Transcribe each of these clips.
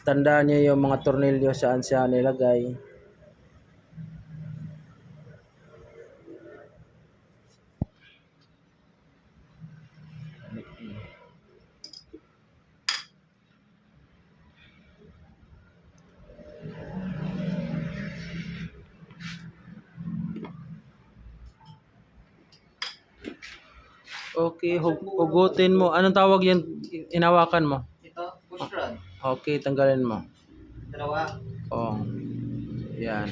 tandaan niyo yung mga tornilyo saan siya nilagay. Okay, hugutin mo. Anong tawag yan? Inawakan mo. Ito, push rod. Okay, tanggalin mo. Dalawa. Oh. Yan.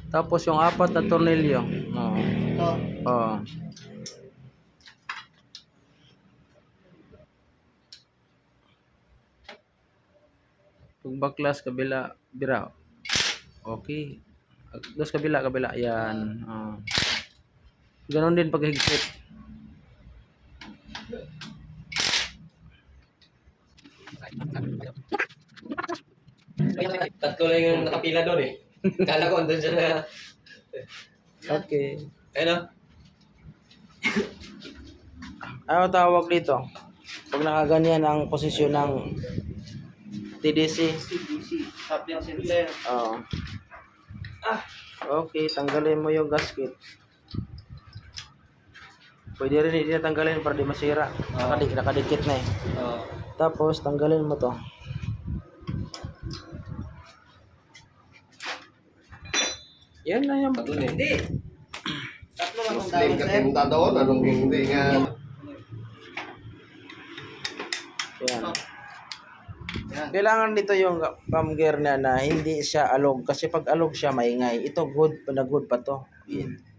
Tapos yung apat na tornilyo. Oh. Ito. Oh. Pagbaklas kabila, bira. Okay. Dos kabila, kabila. Yan. Oh. Ganon din pag higpit. Tatlo lang yung nakapila doon eh. Kala ko andun siya na. Okay. Ayun o. Ano tawag dito? Pag nakaganyan ang posisyon ng TDC. CDC. Coupling center. Oo. Okay, tanggalin mo yung gasket. Pwede rin hindi tanggalin para di masira. Nakadikit na eh. Tapos tanggalin mo to. Yan na yung Tatlo eh. Hindi. Tatlo lang ang Muslim tawag ka sir. pinunta doon, anong hindi nga. yan. Yan. Kailangan dito yung cam gear na hindi siya alog kasi pag alog siya maingay. Ito good pa to.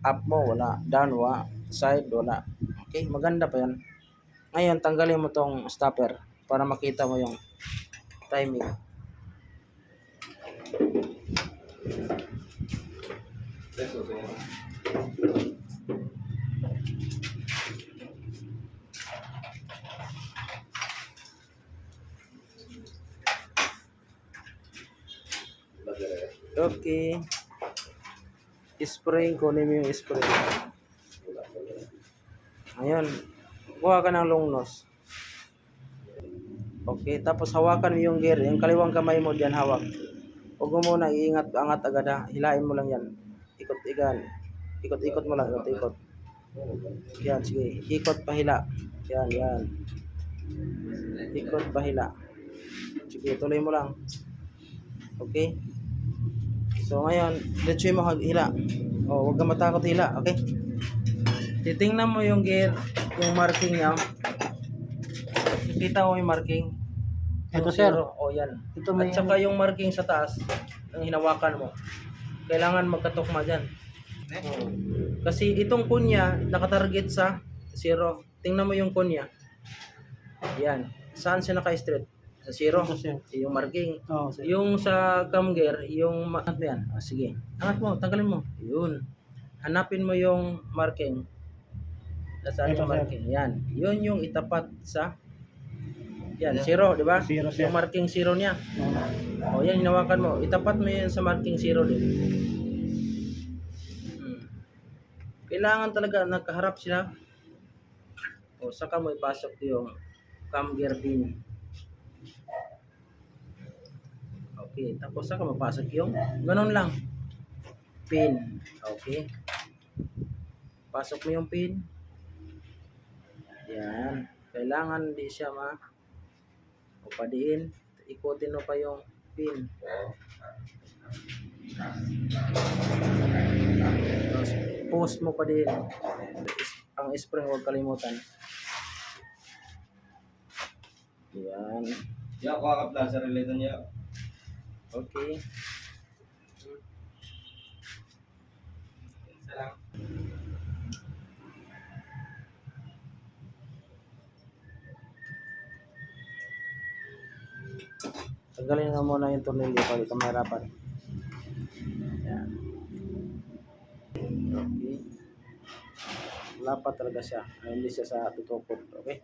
Up mo wala, down wala, side wala. Okay, maganda pa yan. Ngayon tanggalin mo tong stopper para makita mo yung timing. Okay. Spray, kunin mo yung spray. Ayun. Kuha ka ng long nose. Okay, tapos hawakan mo yung gear. Yung kaliwang kamay mo diyan hawak. Huwag mo muna iingat, angat agad ha. Hilain mo lang yan. Ikot-ikot mo lang, ikot-ikot. Yan, sige. Ikot pahila. Yan, yan. Ikot pahila. Sige, tuloy mo lang. Okay? So ngayon, diretso mo hila. Oh, huwag kang matakot hila, okay? Titingnan mo yung gear, yung marking niya. Kita mo yung marking. Ito, Yung sir. zero. Oh, yan. Ito may At saka yung marking sa taas, ang hinawakan mo. Kailangan magkatukma dyan. Oh. Kasi itong kunya, nakatarget sa zero. Tingnan mo yung kunya. Yan. Saan siya naka-straight? Sa zero. Ito, sir. Yung marking. Oh, sir. Yung sa cam gear, yung angat mo yan. Ah, sige. Angat mo, tanggalin mo. Yun. Hanapin mo yung marking. Nasaan Ito, yung sir. marking? Yan. Yun yung itapat sa yan, zero, di ba? Zero, sir. Yung marking zero niya. O, yan, hinawakan mo. Itapat mo yan sa marking zero din. Kailangan talaga nagkaharap sila. O, saka mo ipasok yung cam gear pin. Okay, tapos saka mapasok yung ganun lang. Pin. Okay. Pasok mo yung pin. Yan. Kailangan di siya upadiin. Ikutin mo pa yung pin. Tapos post mo pa din. Ang spring huwag kalimutan. Yan. Yan, kuha ka plaza related niya. Okay. Isa lang. Tanggalin nga muna yung tornilyo para ito mahirapan. Yan. Okay. Wala pa talaga siya. Ay, hindi siya sa tutukod. Okay.